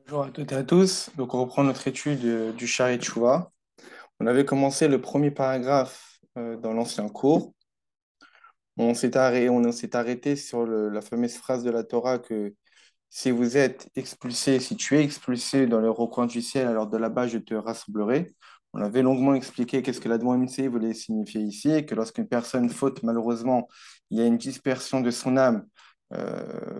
Bonjour à toutes et à tous. Donc, on reprend notre étude du Shari Tshuva. On avait commencé le premier paragraphe dans l'ancien cours. On s'est arrêté sur la fameuse phrase de la Torah que si vous êtes expulsé, si tu es expulsé dans le recoin du ciel, alors de là-bas je te rassemblerai. On avait longuement expliqué qu'est-ce que l'Admon MC voulait signifier ici, et que lorsqu'une personne faute, malheureusement, il y a une dispersion de son âme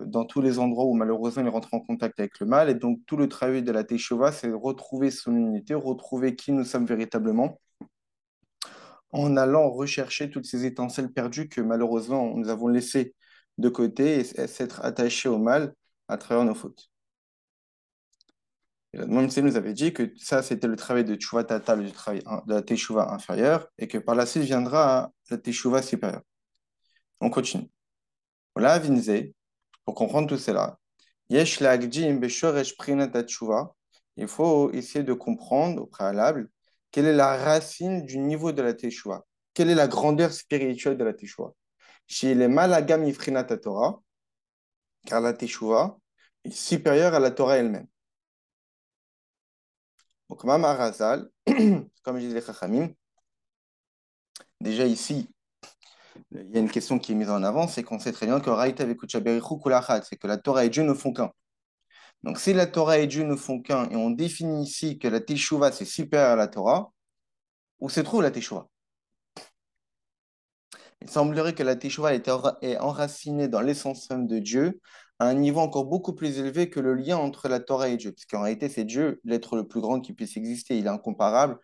dans tous les endroits où malheureusement il rentre en contact avec le mal. Et donc tout le travail de la Teshuvah, c'est de retrouver son unité, retrouver qui nous sommes véritablement, en allant rechercher toutes ces étincelles perdues que malheureusement nous avons laissées de côté et s'être attachés au mal à travers nos fautes. Et la Mamsé nous avait dit que ça, c'était le travail de Tchouva Tata, le travail de la Teshuvah inférieure, et que par la suite viendra la Teshuvah supérieure. On continue. Voilà, Vinze, pour comprendre tout cela. Yesh la'agdim beshoresh prinat teshuvah. Il faut essayer de comprendre au préalable quelle est la racine du niveau de la Teshuvah. Quelle est la grandeur spirituelle de la Teshuvah. Chez les malagam ifrinat Torah, car la Teshuvah est supérieure à la Torah elle-même. Donc, Mama Razal, comme je disais les Chachamim, déjà ici, il y a une question qui est mise en avant, c'est qu'on sait très bien que Raïta vekucha berichu kulachat, c'est que la Torah et Dieu ne font qu'un. Donc, si la Torah et Dieu ne font qu'un, et on définit ici que la Teshuvah, c'est supérieur à la Torah, où se trouve la Teshuvah? Il semblerait que la Teshuvah est enracinée dans l'essence même de Dieu, à un niveau encore beaucoup plus élevé que le lien entre la Torah et Dieu. Parce qu'en réalité, c'est Dieu, l'être le plus grand qui puisse exister. Il est incomparable.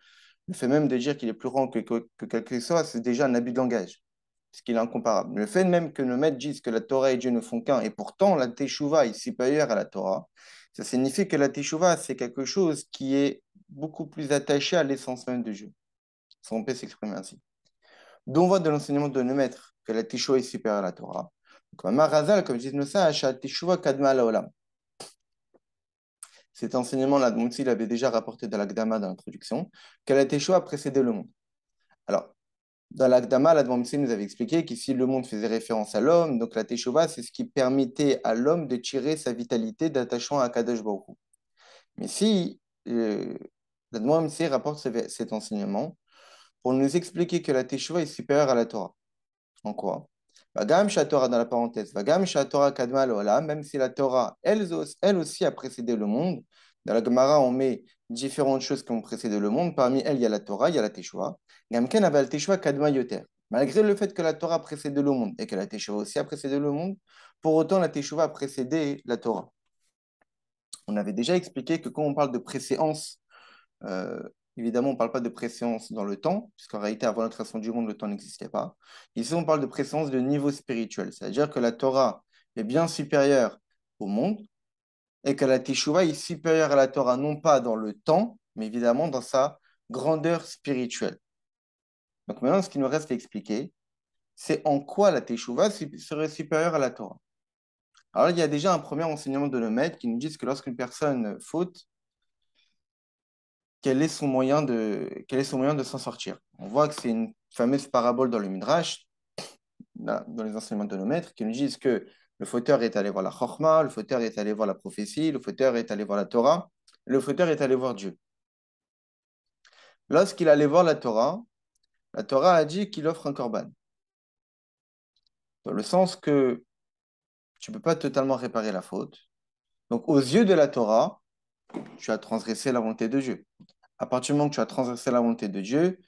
Le fait même de dire qu'il est plus grand que quel que soit, c'est déjà un abus de langage. Parce qu'il est incomparable. Le fait même que nos maîtres disent que la Torah et Dieu ne font qu'un, et pourtant la Teshuvah est supérieure à la Torah, ça signifie que la Teshuvah, c'est quelque chose qui est beaucoup plus attaché à l'essence même de Dieu. Si on peut s'exprimer ainsi. D'où on voit de l'enseignement de nos maîtres que la Teshuvah est supérieure à la Torah. Donc, Maharazal, comme disent nos sages, Teshuvah kadma olam. Cet enseignement-là, donc il avait déjà rapporté dans l'Agdama dans l'introduction, que la Teshuvah a précédé le monde. Alors, dans l'Agdama, l'Adventiste nous avait expliqué qu'ici le monde faisait référence à l'homme, donc la Teshuvah, c'est ce qui permettait à l'homme de tirer sa vitalité d'attachement à Kadosh Baruch Hu. Mais si l'Adventiste rapporte cet enseignement pour nous expliquer que la Teshuvah est supérieure à la Torah. En quoi? Vagam Torah dans la parenthèse, Vagam Torah Kadma Olam, même si la Torah, elle aussi a précédé le monde. Dans la Gemara, on met différentes choses qui ont précédé le monde. Parmi elles, il y a la Torah, il y a la Teshuvah. Gamken avait la Teshuvah Kadma Yoter. Malgré le fait que la Torah a précédé le monde et que la Teshuvah aussi a précédé le monde, pour autant, la Teshuvah a précédé la Torah. On avait déjà expliqué que quand on parle de préséance, euh, évidemment, on ne parle pas de préséance dans le temps, puisqu'en réalité, avant la création du monde, le temps n'existait pas. Ici, on parle de préséance de niveau spirituel, c'est-à-dire que la Torah est bien supérieure au monde et que la Teshuvah est supérieure à la Torah, non pas dans le temps, mais évidemment dans sa grandeur spirituelle. Donc maintenant, ce qui nous reste à expliquer, c'est en quoi la Teshuvah serait supérieure à la Torah. Alors, il y a déjà un premier enseignement de nos maîtres qui nous disent que lorsqu'une personne faute, quel est son moyen de s'en sortir. On voit que c'est une fameuse parabole dans le Midrash, dans les enseignements de nos maîtres, qui nous disent que le fauteur est allé voir la Chorma, le fauteur est allé voir la prophétie, le fauteur est allé voir la Torah, le fauteur est allé voir Dieu. Lorsqu'il allait voir la Torah a dit qu'il offre un korban, dans le sens que tu ne peux pas totalement réparer la faute. Donc, aux yeux de la Torah, tu as transgressé la volonté de Dieu. À partir du moment que tu as transgressé la volonté de Dieu,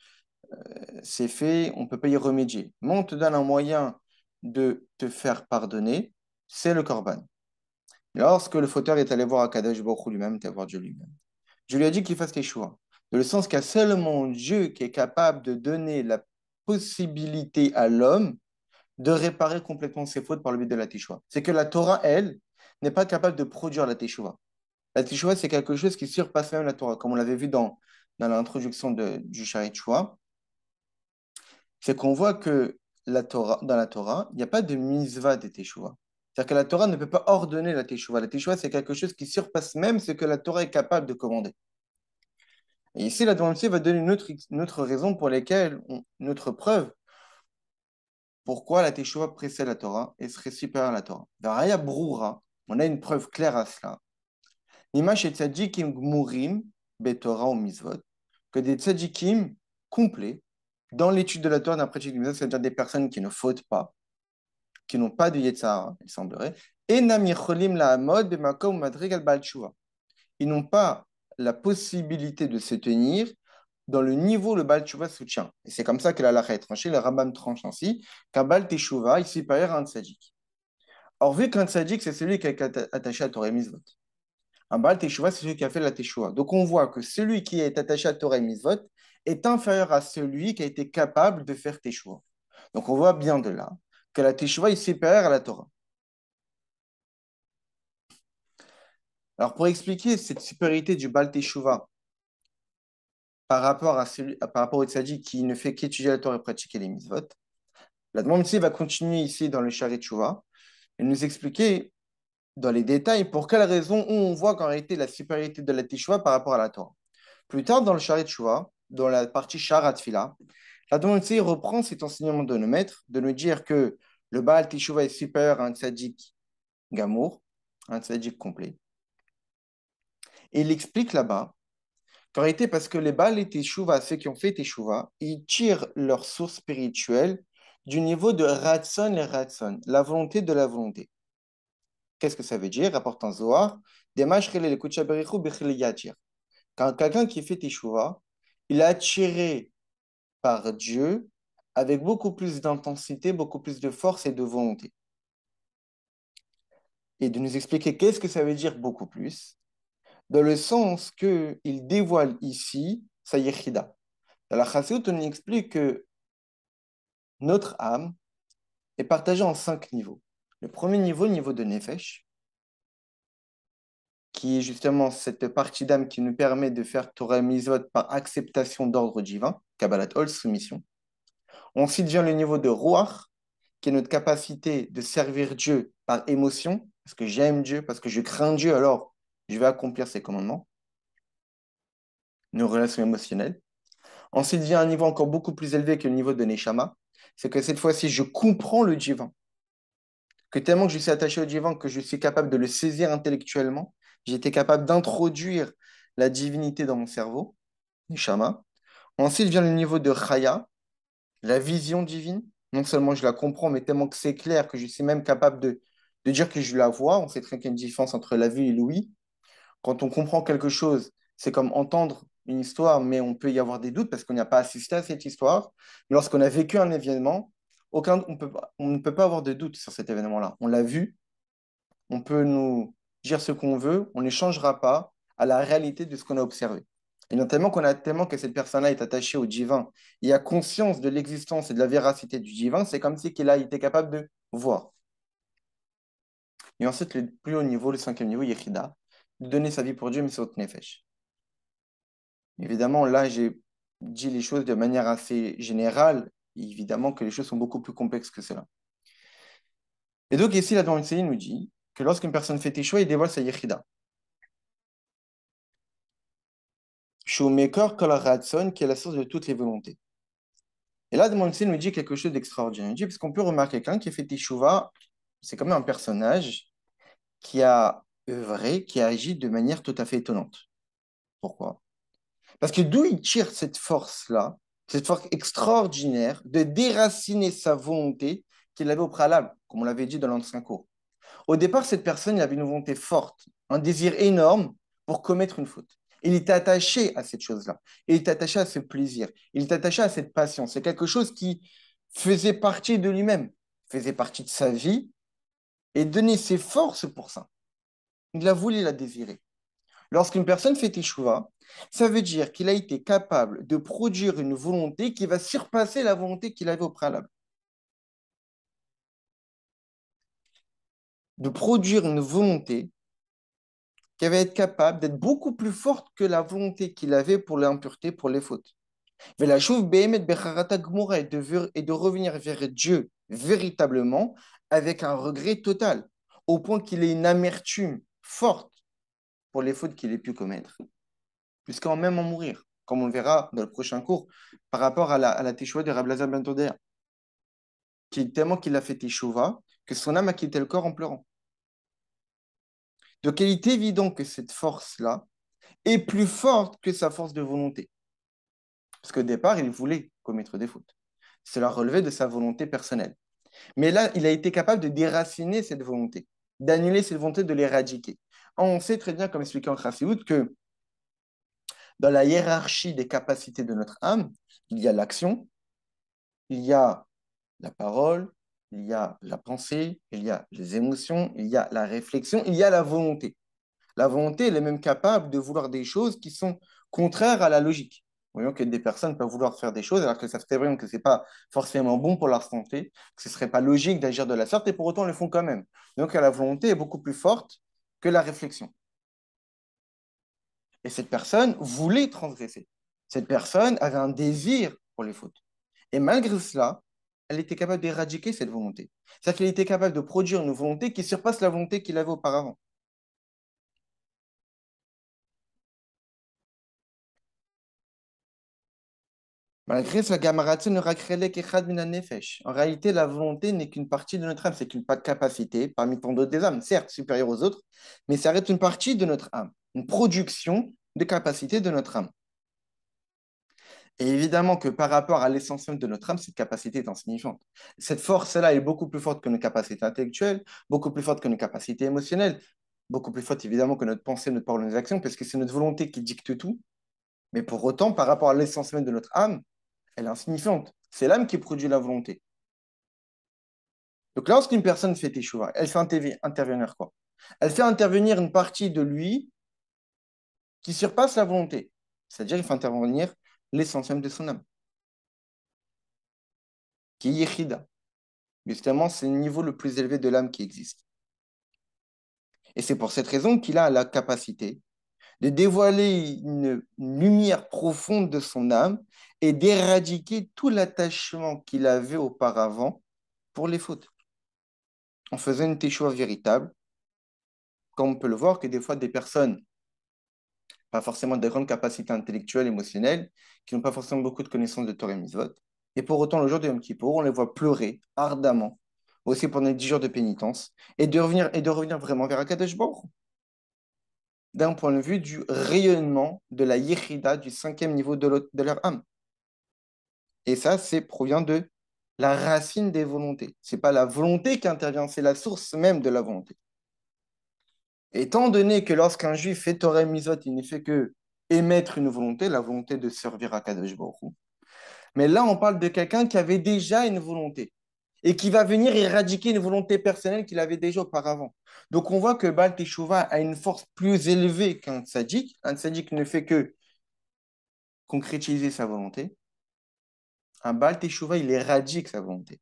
c'est fait, on ne peut pas y remédier. Mais on te donne un moyen de te faire pardonner, c'est le korban. Lorsque le fauteur est allé voir Akadosh Baruch Hu lui-même, est allé voir Dieu lui-même, Dieu lui a dit qu'il fasse Teshuvah. Dans le sens qu'il y a seulement Dieu qui est capable de donner la possibilité à l'homme de réparer complètement ses fautes par le biais de la Teshuvah. C'est que la Torah, elle, n'est pas capable de produire la Teshuvah. La Teshuvah, c'est quelque chose qui surpasse même la Torah, comme on l'avait vu dans l'introduction du Sharit Shua, c'est qu'on voit que dans la Torah, il n'y a pas de misva de Teshuvah. C'est-à-dire que la Torah ne peut pas ordonner la Teshuvah. La Teshuvah, c'est quelque chose qui surpasse même ce que la Torah est capable de commander. Et ici, la Torah va donner une autre raison pour laquelle, une autre preuve, pourquoi la Teshuvah précède la Torah et serait supérieure à la Torah. Dans Raya Broura, on a une preuve claire à cela. L'image est tzadikim gmurim, betorah ou misvot, que des tzadikim complets dans l'étude de la Torah, dans la pratique du misvot, c'est-à-dire des personnes qui ne fautent pas, qui n'ont pas de Yetzara, il semblerait, et Namicholim la Hamod, Bemakom Madrigal Baal Tshuva. Ils n'ont pas la possibilité de se tenir dans le niveau où le Baal Tshuva soutient. Et c'est comme ça que la halakha est tranchée, le Rambam tranche ainsi, qu'un Baal Teshuva est supérieur à un tzaddik. Or, vu qu'un tzaddik, c'est celui qui est attaché à Torah et Mitzvot, un Baal Teshuva, c'est celui qui a fait la Teshuva. Donc, on voit que celui qui est attaché à Torah et Mitzvot est inférieur à celui qui a été capable de faire Teshuva. Donc, on voit bien de là que la Teshuva est supérieure à la Torah. Alors, pour expliquer cette supériorité du Baal Teshuva par rapport à par rapport au tzaddik qui ne fait qu'étudier la Torah et pratiquer les mitzvot, la demande ici va continuer ici dans le Sharet Teshuva et nous expliquer dans les détails pour quelles raisons on voit qu'en réalité la supériorité de la Teshuva par rapport à la Torah. Plus tard dans le Sharet Teshuva, dans la partie Sharat Fila, la demande ici reprend cet enseignement de nos maîtres, de nous dire que le Baal Teshuva est supérieur à un tzaddik gamour, un tzaddik complet. Et il explique là-bas qu'en réalité, parce que les Baal et Teshuva, ceux qui ont fait Teshuva, ils tirent leur source spirituelle du niveau de Ratson et Ratson, la volonté de la volonté. Qu'est-ce que ça veut dire? Rapportant Zohar, quand quelqu'un qui fait Teshuva, il est attiré par Dieu avec beaucoup plus d'intensité, beaucoup plus de force et de volonté. Et de nous expliquer qu'est-ce que ça veut dire beaucoup plus, dans le sens qu'il dévoile ici sa yechida. Dans la Chassidut, on explique que notre âme est partagée en 5 niveaux. Le premier niveau, le niveau de Nefesh, qui est justement cette partie d'âme qui nous permet de faire Torah et Mitzvot par acceptation d'ordre divin, Kabbalat Ol, soumission. Ensuite vient le niveau de Ruach, qui est notre capacité de servir Dieu par émotion, parce que j'aime Dieu, parce que je crains Dieu, alors je vais accomplir ses commandements, nos relations émotionnelles. Ensuite vient un niveau encore beaucoup plus élevé que le niveau de Neshama, c'est que cette fois-ci, je comprends le divin, que tellement que je suis attaché au divin, que je suis capable de le saisir intellectuellement, j'ai été capable d'introduire la divinité dans mon cerveau, Neshama. Ensuite vient le niveau de Chaya, la vision divine. Non seulement je la comprends, mais tellement que c'est clair que je suis même capable de dire que je la vois. On sait très bien qu'il y a une différence entre la vue et l'ouïe. Quand on comprend quelque chose, c'est comme entendre une histoire, mais on peut y avoir des doutes parce qu'on n'a pas assisté à cette histoire. Mais lorsqu'on a vécu un événement, on ne peut pas avoir de doute sur cet événement-là. On l'a vu, on peut nous dire ce qu'on veut, on ne changera pas à la réalité de ce qu'on a observé. Et notamment qu'on a tellement que cette personne-là est attachée au divin et a conscience de l'existence et de la véracité du divin, c'est comme si qu'il a été capable de voir. Et ensuite, le plus haut niveau, le 5e niveau, Yechida, de donner sa vie pour Dieu, mais c'est autre nefesh. Évidemment, là, j'ai dit les choses de manière assez générale. Évidemment que les choses sont beaucoup plus complexes que cela. Et donc, ici, la Torah nous dit que lorsqu'une personne fait échouer, il dévoile sa Yechida. Shumekor kol ratson, qui est la source de toutes les volontés. Et là, Monsi nous dit quelque chose d'extraordinaire. Il dit, parce qu'on peut remarquer quelqu'un qui a fait Teshuvah, c'est quand même un personnage qui a œuvré, qui a agi de manière tout à fait étonnante. Pourquoi? Parce que d'où il tire cette force-là, cette force extraordinaire de déraciner sa volonté qu'il avait au préalable, comme on l'avait dit dans l'ancien cours. Au départ, cette personne il avait une volonté forte, un désir énorme pour commettre une faute. Il était attaché à cette chose-là. Il était attaché à ce plaisir. Il était attaché à cette passion. C'est quelque chose qui faisait partie de lui-même, faisait partie de sa vie et donnait ses forces pour ça. Il a voulu la désirer. Lorsqu'une personne fait échouva, ça veut dire qu'il a été capable de produire une volonté qui va surpasser la volonté qu'il avait au préalable. De produire une volonté qui va être capable d'être beaucoup plus forte que la volonté qu'il avait pour l'impureté, pour les fautes. Et de revenir vers Dieu véritablement avec un regret total, au point qu'il ait une amertume forte pour les fautes qu'il ait pu commettre, jusqu'à même en mourir, comme on le verra dans le prochain cours, par rapport à la Teshuvah de Rabbi Lazar ben Todea, qui tellement qu'il a fait Teshuvah que son âme a quitté le corps en pleurant. Donc, il est évident que cette force-là est plus forte que sa force de volonté. Parce qu'au départ, il voulait commettre des fautes. Cela relevait de sa volonté personnelle. Mais là, il a été capable de déraciner cette volonté, d'annuler cette volonté, de l'éradiquer. On sait très bien, comme expliqué en Chassidut, que dans la hiérarchie des capacités de notre âme, il y a l'action, il y a la parole, il y a la pensée, il y a les émotions, il y a la réflexion, il y a la volonté. La volonté, elle est même capable de vouloir des choses qui sont contraires à la logique. Voyons que des personnes peuvent vouloir faire des choses alors que ça serait vrai que ce n'est pas forcément bon pour leur santé, que ce ne serait pas logique d'agir de la sorte, et pour autant, ils le font quand même. Donc, la volonté est beaucoup plus forte que la réflexion. Et cette personne voulait transgresser. Cette personne avait un désir pour les fautes. Et malgré cela, elle était capable d'éradiquer cette volonté. C'est-à-dire qu'elle était capable de produire une volonté qui surpasse la volonté qu'il avait auparavant. Malgré cela, Gamaratsu ne rakrelek echad min nefesh. En réalité, la volonté n'est qu'une partie de notre âme, c'est qu'une capacité parmi tant d'autres des âmes, certes supérieure aux autres, mais ça reste une partie de notre âme, une production de capacité de notre âme. Et évidemment que par rapport à l'essentiel de notre âme, cette capacité est insignifiante. Cette force-là est beaucoup plus forte que nos capacités intellectuelles, beaucoup plus forte que nos capacités émotionnelles, beaucoup plus forte évidemment que notre pensée, notre parole, nos actions, parce que c'est notre volonté qui dicte tout. Mais pour autant, par rapport à l'essentiel de notre âme, elle est insignifiante. C'est l'âme qui produit la volonté. Donc lorsqu'une personne fait échouer, elle fait intervenir quoi? Elle fait intervenir une partie de lui qui surpasse la volonté. C'est-à-dire il fait intervenir l'essentiel de son âme, qui est Yechida. Justement, c'est le niveau le plus élevé de l'âme qui existe. Et c'est pour cette raison qu'il a la capacité de dévoiler une lumière profonde de son âme et d'éradiquer tout l'attachement qu'il avait auparavant pour les fautes, en faisant une teshuva véritable, comme on peut le voir que des fois des personnes, pas forcément de grandes capacités intellectuelles, émotionnelles, qui n'ont pas forcément beaucoup de connaissances de Torah et Mitzvot, et pour autant le jour de Yom Kippour, on les voit pleurer ardemment, aussi pendant les 10 jours de pénitence, et de revenir vraiment vers Akadosh Baruch Hu, d'un point de vue du rayonnement de la Yechida, du cinquième niveau de leur âme. Et ça, c'est provient de la racine des volontés. Ce n'est pas la volonté qui intervient, c'est la source même de la volonté. Étant donné que lorsqu'un juif fait Torah et Mitzvot, il ne fait que émettre une volonté, la volonté de servir à Kadosh Baruch Hu. Mais là, on parle de quelqu'un qui avait déjà une volonté et qui va venir éradiquer une volonté personnelle qu'il avait déjà auparavant. Donc, on voit que Baal Teshuvah a une force plus élevée qu'un tzaddik. Un tzaddik ne fait que concrétiser sa volonté. Un Baal Teshuvah, il éradique sa volonté.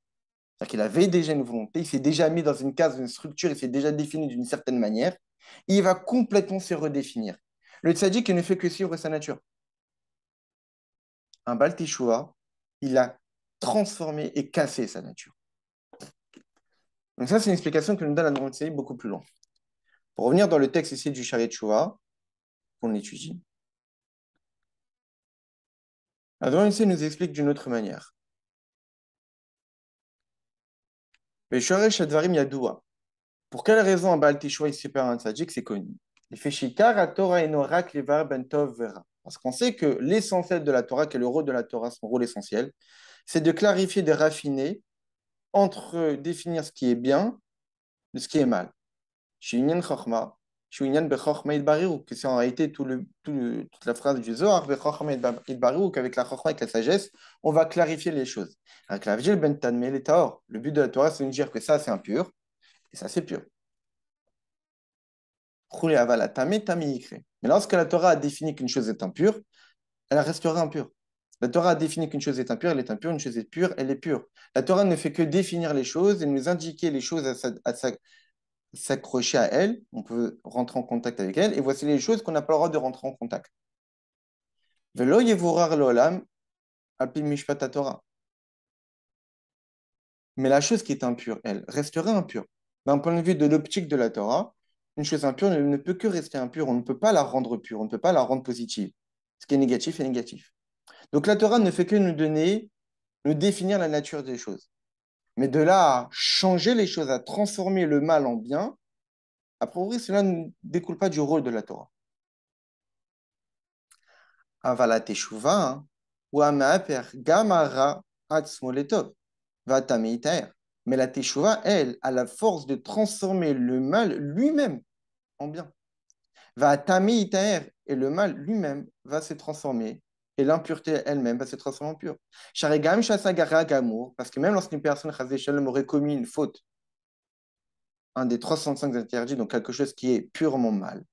C'est-à-dire qu'il avait déjà une volonté, il s'est déjà mis dans une case, une structure, il s'est déjà défini d'une certaine manière. Il va complètement se redéfinir. Le tzaddik, il ne fait que suivre sa nature. Un Baal Teshuvah, il a transformé et cassé sa nature. Donc ça, c'est une explication que nous donne la Nouvelle Série beaucoup plus loin. Pour revenir dans le texte ici du Sharet Teshuvah, qu'on étudie, la Nouvelle Série nous explique d'une autre manière. Mais Shoresh Advarim Yadoua. Pour quelle raison un Baal Teshuvah est super un tzaddik, c'est connu. Il fait Shikar à Torah enorak levar ben tov vera. Parce qu'on sait que l'essentiel de la Torah, qui est le rôle de la Torah, son rôle essentiel, c'est de clarifier, de raffiner entre définir ce qui est bien de ce qui est mal. Shinyan Chochma, Shinyan Bechorchma Idbariru, que c'est en réalité toute la phrase du Zohar, Bechorchma Idbariru, qu'avec la Chochma, avec la sagesse, on va clarifier les choses. Avec la Vigil Ben Tanmeh, les Taor, le but de la Torah, c'est de dire que ça, c'est impur, et ça, c'est pur. Mais lorsque la Torah a défini qu'une chose est impure, elle restera impure. La Torah a défini qu'une chose est impure, elle est impure, une chose est pure, elle est pure. La Torah ne fait que définir les choses et nous indiquer les choses à s'accrocher à elle. On peut rentrer en contact avec elle. Et voici les choses qu'on n'a pas le droit de rentrer en contact. Velo yevorar l'olam alpi mishpat Torah. Mais la chose qui est impure, elle, restera impure. D'un point de vue de l'optique de la Torah, une chose impure ne peut que rester impure. On ne peut pas la rendre pure, on ne peut pas la rendre positive. Ce qui est négatif est négatif. Donc la Torah ne fait que nous donner, nous définir la nature des choses. Mais de là à changer les choses, à transformer le mal en bien, A priori, cela ne découle pas du rôle de la Torah. Avala teshuva, ou amaper gamara atzmoletov, va tameitaer. Mais la teshuva, elle, a la force de transformer le mal lui-même en bien. Va tameitaer, et le mal lui-même va se transformer, et l'impureté elle-même va se transformer en pure. Sharegam shasagara gamour, parce que même lorsqu'une personne, chas v'shalom, aurait commis une faute, un des 365 interdits, donc quelque chose qui est purement mal.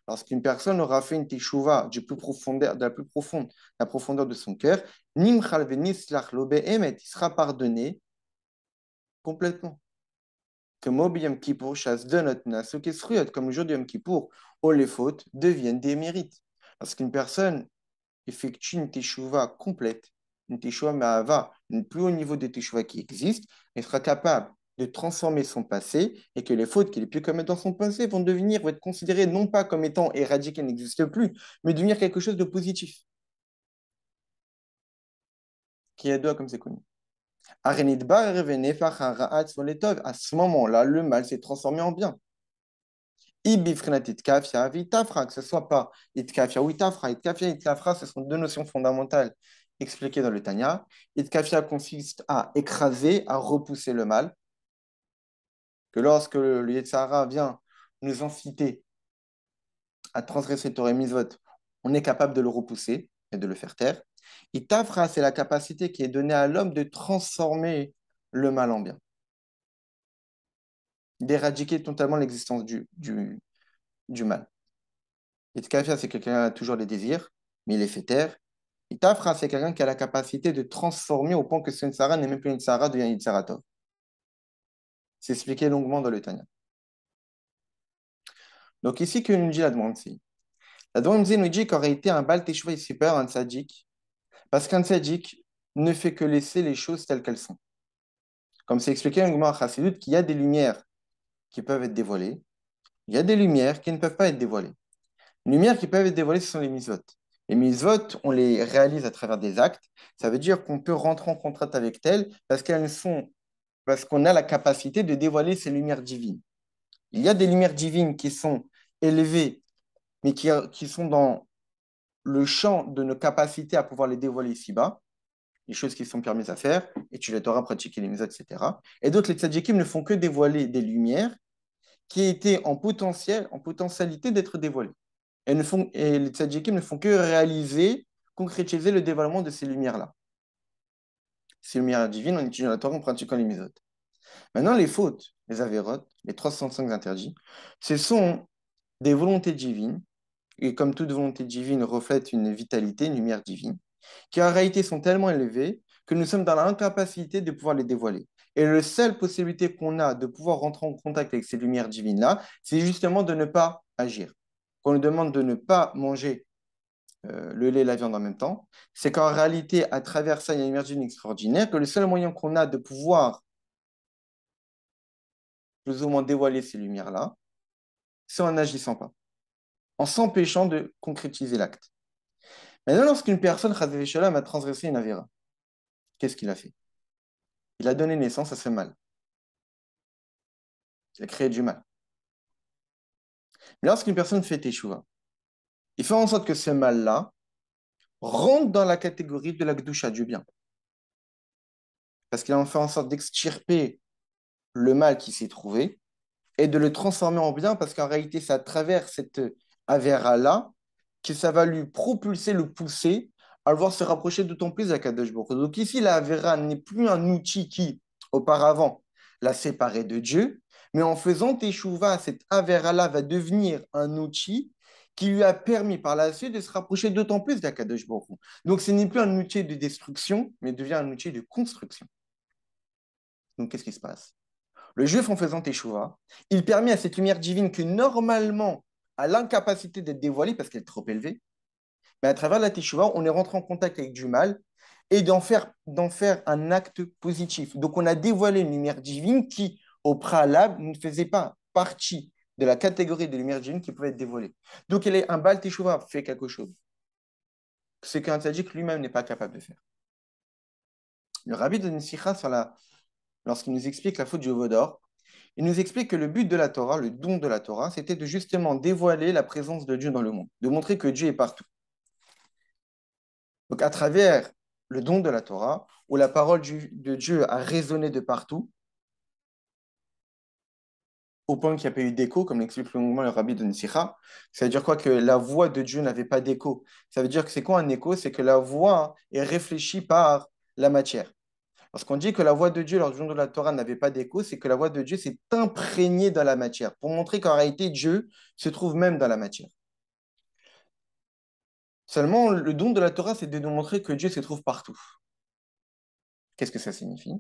Lorsqu'une personne aura fait une teshuva du plus profondeur, de la plus profonde, la profondeur de son cœur, il sera pardonné complètement. Comme au Yom Kippour, chasse de notre nas, comme le jour de Yom Kippour, où les fautes deviennent des mérites. Lorsqu'une personne effectue une teshuva complète, une teshuva ma'ava, le plus haut niveau de teshuva qui existe, elle sera capable de transformer son passé et que les fautes qu'il ait pu commettre dans son passé vont être considérées non pas comme étant éradiquées, n'existent plus, mais devenir quelque chose de positif, qui est doigt comme c'est connu. À ce moment-là, le mal s'est transformé en bien. Que ce soit pas itkafia ou itafra. Itkafia et itkafra, ce sont deux notions fondamentales expliquées dans le Tanya. Itkafia consiste à écraser, à repousser le mal. Que lorsque le Yetzirah vient nous inciter à transgresser Torah et Mitzvot, on est capable de le repousser et de le faire taire. Itafra, c'est la capacité qui est donnée à l'homme de transformer le mal en bien, d'éradiquer totalement l'existence du mal. Itkafia, c'est quelqu'un qui a toujours des désirs, mais il les fait taire. Itafra, c'est quelqu'un qui a la capacité de transformer au point que ce Sarah n'est même plus une Sarah, devient une Saratov. C'est expliqué longuement dans le Tanya. Donc ici, que nous dit la demande ici? La demande nous dit qu'aurait été un Baal Teshuvah est super, un tzaddik, parce qu'un tzaddik ne fait que laisser les choses telles qu'elles sont. Comme c'est expliqué dans le Gemara Chassidut, qu'il y a des lumières qui peuvent être dévoilées, il y a des lumières qui ne peuvent pas être dévoilées. Les lumières qui peuvent être dévoilées, ce sont les mitzvot. Les mitzvot, on les réalise à travers des actes. Ça veut dire qu'on peut rentrer en contact avec elles parce qu'on a la capacité de dévoiler ces lumières divines. Il y a des lumières divines qui sont élevées, mais qui sont dans le champ de nos capacités à pouvoir les dévoiler ici-bas, les choses qui sont permises à faire, et tu les auras pratiquer les mitzvot, etc. Et d'autres, les tzaddikim ne font que dévoiler des lumières qui étaient en potentialité d'être dévoilées. Et les tzaddikim ne font que réaliser, concrétiser le dévoilement de ces lumières-là. Ces lumières divines, en étudiant la Torah, en pratiquant les mitzvot. Maintenant, les fautes, les avérotes, les 365 interdits, ce sont des volontés divines, et comme toute volonté divine reflète une vitalité, une lumière divine, qui en réalité sont tellement élevées que nous sommes dans l'incapacité de pouvoir les dévoiler. Et la seule possibilité qu'on a de pouvoir rentrer en contact avec ces lumières divines-là, c'est justement de ne pas agir. Qu'on nous demande de ne pas manger le lait et la viande en même temps, c'est qu'en réalité, à travers ça, il y a une lumière divine extraordinaire, que le seul moyen qu'on a de pouvoir plus ou moins dévoiler ces lumières-là, c'est en n'agissant pas, en s'empêchant de concrétiser l'acte. Maintenant, lorsqu'une personne, Chazé Shalom, a transgressé une avéra, qu'est-ce qu'il a fait? Il a donné naissance à ce mal. Il a créé du mal. Mais lorsqu'une personne fait teshuva, il fait en sorte que ce mal-là rentre dans la catégorie de la gdusha, du bien. Parce qu'il a fait en sorte d'extirper le mal qui s'est trouvé et de le transformer en bien, parce qu'en réalité, c'est à travers cette avéra-là que ça va lui propulser, le pousser à vouloir se rapprocher d'autant plus d'Akadosh Baruch Hu. Donc ici, la avéra n'est plus un outil qui, auparavant, l'a séparé de Dieu, mais en faisant teshuva, cette avéra-là va devenir un outil qui lui a permis par la suite de se rapprocher d'autant plus d'Akadosh Baruch Hu. Donc ce n'est plus un outil de destruction, mais devient un outil de construction. Donc qu'est-ce qui se passe? Le juif, en faisant teshuva, il permet à cette lumière divine que normalement a l'incapacité d'être dévoilée parce qu'elle est trop élevée, mais à travers la teshuva, on est rentré en contact avec du mal et d'en faire un acte positif. Donc on a dévoilé une lumière divine qui, au préalable, ne faisait pas partie de la catégorie de lumière divine qui pouvait être dévoilée. Donc un Baal teshuva fait quelque chose. Ce qu'un tzaddik lui-même n'est pas capable de faire. Le rabbi de Nisikha, lorsqu'il nous explique la faute du veau d'or, il nous explique que le but de la Torah, le don de la Torah, c'était de justement dévoiler la présence de Dieu dans le monde, de montrer que Dieu est partout. Donc, à travers le don de la Torah, où la parole de Dieu a résonné de partout, au point qu'il n'y a pas eu d'écho, comme l'explique longuement le rabbi de Nisicha. Ça veut dire quoi? Que la voix de Dieu n'avait pas d'écho. Ça veut dire que c'est quoi un écho? C'est que la voix est réfléchie par la matière. Lorsqu'on dit que la voix de Dieu lors du don de la Torah n'avait pas d'écho, c'est que la voix de Dieu s'est imprégnée dans la matière, pour montrer qu'en réalité, Dieu se trouve même dans la matière. Seulement, le don de la Torah, c'est de nous montrer que Dieu se trouve partout. Qu'est-ce que ça signifie?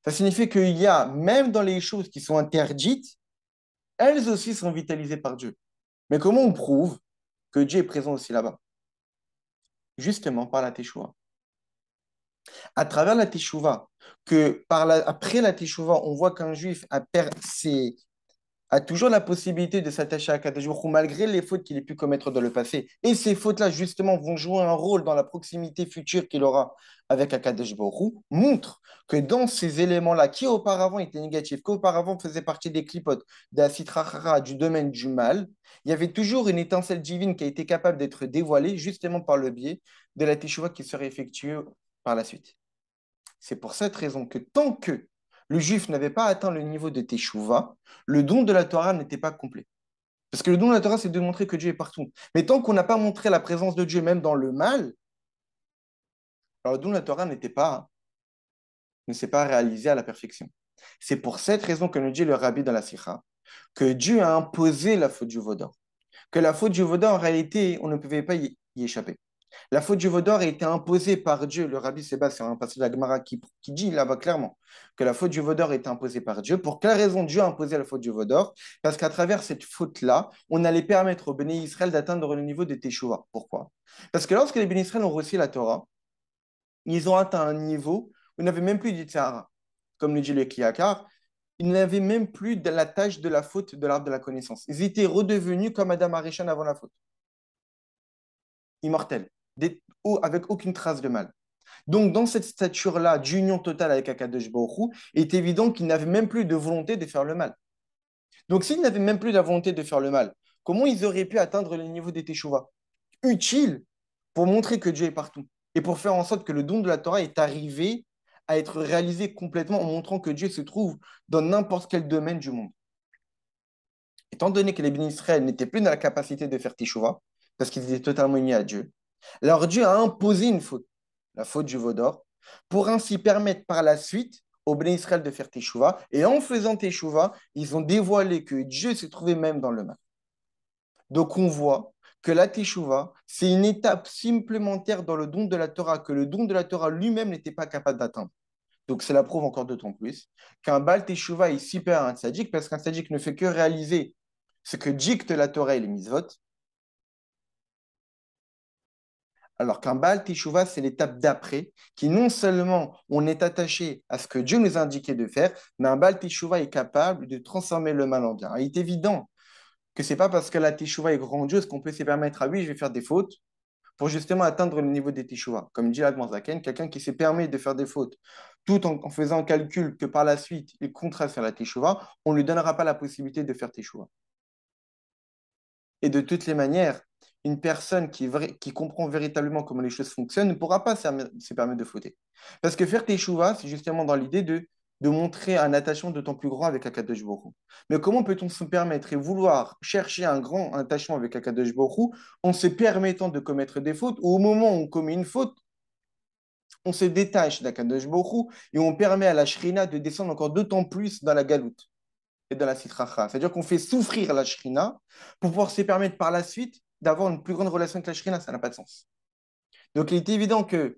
Ça signifie qu'il y a, même dans les choses qui sont interdites, elles aussi sont vitalisées par Dieu. Mais comment on prouve que Dieu est présent aussi là-bas? Justement par la Teshuvah. À travers la Teshuvah, après la Teshuvah, on voit qu'un juif a toujours la possibilité de s'attacher à Kadosh Baruch Hu malgré les fautes qu'il ait pu commettre dans le passé. Et ces fautes-là, justement, vont jouer un rôle dans la proximité future qu'il aura avec Akadosh Baruch Hu, montre que dans ces éléments-là, qui auparavant étaient négatifs, qui auparavant faisaient partie des clipotes, de la Sitra du domaine du mal, il y avait toujours une étincelle divine qui a été capable d'être dévoilée justement par le biais de la Teshuvah qui serait effectuée par la suite. C'est pour cette raison que tant que le juif n'avait pas atteint le niveau de Teshuvah, le don de la Torah n'était pas complet. Parce que le don de la Torah, c'est de montrer que Dieu est partout. Mais tant qu'on n'a pas montré la présence de Dieu, même dans le mal, alors le don de la Torah ne s'est pas réalisé à la perfection. C'est pour cette raison que nous dit le rabbi dans la Sikha, que Dieu a imposé la faute du Vaudor. Que la faute du Vaudor, en réalité, on ne pouvait pas y échapper. La faute du Vaudor a été imposée par Dieu. Le rabbi Sébastien, un passage de la Gemara qui dit là-bas clairement que la faute du Vaudor a été imposée par Dieu. Pour quelle raison Dieu a imposé la faute du Vaudor? Parce qu'à travers cette faute-là, on allait permettre aux bénis Israël d'atteindre le niveau de Teshuvah. Pourquoi? Parce que lorsque les bénis Israël ont reçu la Torah, ils ont atteint un niveau où ils n'avaient même plus du Tzahara. Comme le dit le Kiyakar, ils n'avaient même plus de la tâche de la faute de l'arbre de la connaissance. Ils étaient redevenus comme Adam Arishan avant la faute, immortels, avec aucune trace de mal. Donc, dans cette stature-là d'union totale avec Akadosh Baruch Hu, il est évident qu'ils n'avaient même plus de volonté de faire le mal. Donc, s'ils n'avaient même plus la volonté de faire le mal, comment ils auraient pu atteindre le niveau des Teshuvah? Utile pour montrer que Dieu est partout et pour faire en sorte que le don de la Torah est arrivé à être réalisé complètement en montrant que Dieu se trouve dans n'importe quel domaine du monde. Étant donné que les bénis Israël n'étaient plus dans la capacité de faire Teshuvah, parce qu'ils étaient totalement unis à Dieu, alors Dieu a imposé une faute, la faute du veau d'or, pour ainsi permettre par la suite aux bénis Israël de faire Teshuvah. Et en faisant Teshuvah, ils ont dévoilé que Dieu se trouvait même dans le mal. Donc on voit que la Teshuvah, c'est une étape supplémentaire dans le don de la Torah, que le don de la Torah lui-même n'était pas capable d'atteindre. Donc, cela prouve encore d'autant plus qu'un Baal Teshuvah est super à un tzaddik parce qu'un tzaddik ne fait que réaliser ce que dicte la Torah et les mitzvot, alors qu'un Baal Teshuvah, c'est l'étape d'après, qui non seulement on est attaché à ce que Dieu nous a indiqué de faire, mais un Baal Teshuvah est capable de transformer le mal en bien. Il est évident que ce n'est pas parce que la Teshuvah est grandiose qu'on peut se permettre, ah oui, je vais faire des fautes, pour justement atteindre le niveau des Teshuvah. Comme dit Adman Zaken, quelqu'un qui se permet de faire des fautes tout en faisant un calcul que par la suite il comptera faire la Teshuvah, on ne lui donnera pas la possibilité de faire Teshuvah. Et de toutes les manières, une personne qui comprend véritablement comment les choses fonctionnent ne pourra pas se permettre de fauter. Parce que faire Teshuvah, c'est justement dans l'idée de montrer un attachement d'autant plus grand avec Akadosh Baruch Hu. Mais comment peut-on se permettre et vouloir chercher un grand attachement avec Akadosh Baruch Hu en se permettant de commettre des fautes ou au moment où on commet une faute, on se détache d'Akadosh Baruch Hu et on permet à la Shrina de descendre encore d'autant plus dans la galoute et dans la sitracha. C'est-à-dire qu'on fait souffrir la Shrina pour pouvoir se permettre par la suite d'avoir une plus grande relation avec la Shrina. Ça n'a pas de sens. Donc il est évident que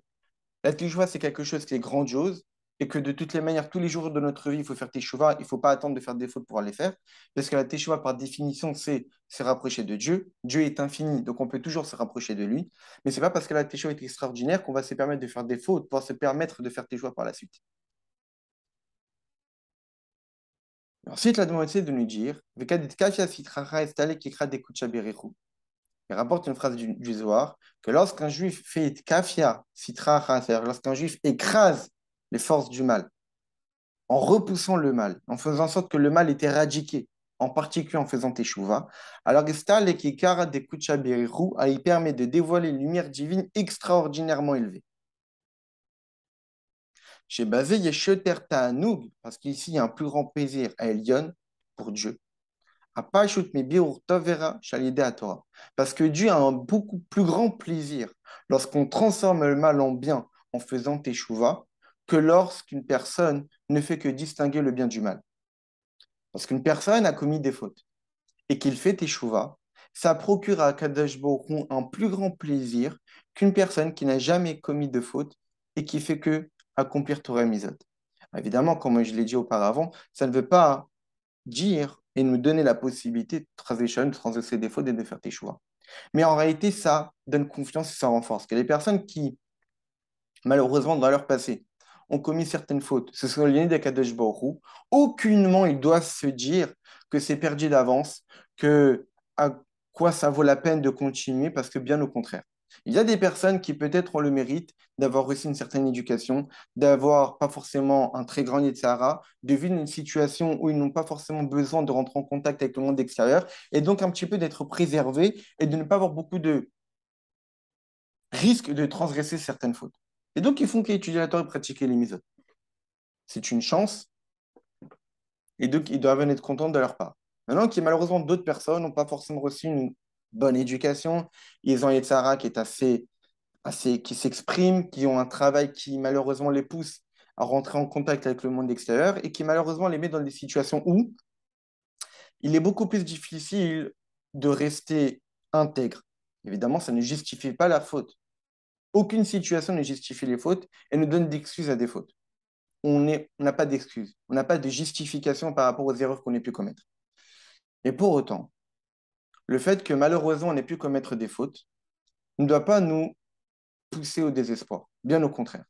la teshuvah, c'est quelque chose qui est grandiose et que de toutes les manières, tous les jours de notre vie, il faut faire teshuvah. Il ne faut pas attendre de faire des fautes pour pouvoir les faire. Parce que la teshuvah, par définition, c'est se rapprocher de Dieu. Dieu est infini, donc on peut toujours se rapprocher de lui. Mais ce n'est pas parce que la teshuvah est extraordinaire qu'on va se permettre de faire des fautes pour se permettre de faire teshuvah par la suite. Ensuite, la demande est de nous dire, il rapporte une phrase du Zohar que lorsqu'un juif fait kafia, sitra, c'est-à-dire lorsqu'un juif écrase les forces du mal, en repoussant le mal, en faisant en sorte que le mal est éradiqué, en particulier en faisant teshuva, alors Istal et Kikara de Kuchabiriru, il permet de dévoiler une lumière divine extraordinairement élevée. Chez Bazé, il y a Sheter Ta'anoug, parce qu'ici, il y a un plus grand plaisir à Elion, pour Dieu. Apashut mi biur tovera shalide à Torah. Parce que Dieu a un beaucoup plus grand plaisir lorsqu'on transforme le mal en bien en faisant teshuva que lorsqu'une personne ne fait que distinguer le bien du mal. Parce qu'une personne a commis des fautes et qu'il fait teshuva, ça procure à Kadosh Baruch Hu un plus grand plaisir qu'une personne qui n'a jamais commis de faute et qui fait que accomplir Torah et Mizot. Évidemment, comme je l'ai dit auparavant, ça ne veut pas dire et nous donner la possibilité de transgresser des fautes et de faire tes choix. Mais en réalité, ça donne confiance et ça renforce. Que les personnes qui, malheureusement, dans leur passé, ont commis certaines fautes, se sont éloignées des Kadosh Baruch Hu, aucunement ils doivent se dire que c'est perdu d'avance, que à quoi ça vaut la peine de continuer, parce que bien au contraire. Il y a des personnes qui peut-être ont le mérite d'avoir reçu une certaine éducation, d'avoir pas forcément un très grand Sahara, de vivre une situation où ils n'ont pas forcément besoin de rentrer en contact avec le monde extérieur, et donc un petit peu d'être préservés et de ne pas avoir beaucoup de risques de transgresser certaines fautes. Et donc, ils font qu'étudier la Torah et pratiquer les mitzvot. C'est une chance, et donc ils doivent en être contents de leur part. Maintenant, qui malheureusement d'autres personnes n'ont pas forcément reçu une bonne éducation, ils ont un Sahara qui est qui s'expriment, qui ont un travail qui malheureusement les pousse à rentrer en contact avec le monde extérieur et qui malheureusement les met dans des situations où il est beaucoup plus difficile de rester intègre. Évidemment, ça ne justifie pas la faute. Aucune situation ne justifie les fautes et ne donne d'excuses à des fautes. On n'a pas d'excuses, on n'a pas de justification par rapport aux erreurs qu'on ait pu commettre. Et pour autant, le fait que malheureusement on ait pu commettre des fautes ne doit pas nous pousser au désespoir. Bien au contraire.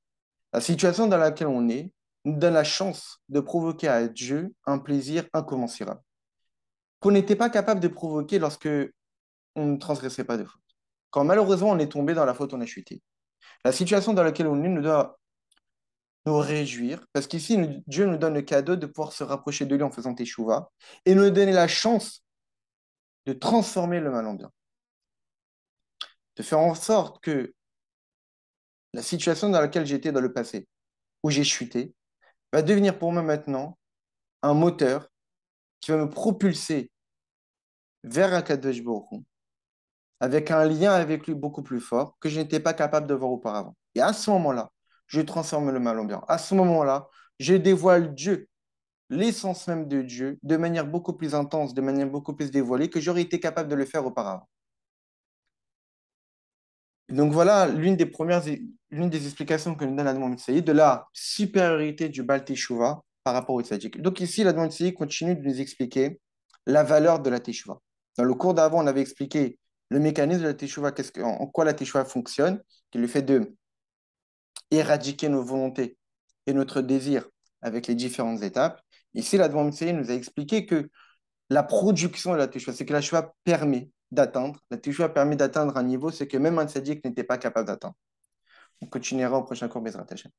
La situation dans laquelle on est nous donne la chance de provoquer à Dieu un plaisir incommensurable, qu'on n'était pas capable de provoquer lorsque on ne transgressait pas de faute. Quand malheureusement on est tombé dans la faute, on a chuté. La situation dans laquelle on est nous doit nous réjouir, parce qu'ici, Dieu nous donne le cadeau de pouvoir se rapprocher de lui en faisant teshuva et nous donner la chance de transformer le mal en bien, de faire en sorte que la situation dans laquelle j'étais dans le passé, où j'ai chuté, va devenir pour moi maintenant un moteur qui va me propulser vers Akadosh Baruch Hu, avec un lien avec lui beaucoup plus fort que je n'étais pas capable de voir auparavant. Et à ce moment-là, je transforme le mal en bien. À ce moment-là, je dévoile Dieu, l'essence même de Dieu, de manière beaucoup plus intense, de manière beaucoup plus dévoilée que j'aurais été capable de le faire auparavant. Donc voilà l'une des explications que nous donne l'Admon Mitsaï de la supériorité du Baal Teshuvah par rapport au Tzaddik. Donc ici, l'Admon Mitsaï continue de nous expliquer la valeur de la Teshuvah. Dans le cours d'avant, on avait expliqué le mécanisme de la Teshuvah, en quoi la Teshuvah fonctionne, qui est le fait de éradiquer nos volontés et notre désir avec les différentes étapes. Ici, l'Admon Mitsaï nous a expliqué que la production de la Teshuvah, c'est que la Teshuvah permet d'atteindre. La Teshuvah permet d'atteindre un niveau, c'est que même un tzaddik n'était pas capable d'atteindre. On continuera au prochain cours, Bezrat Hashem.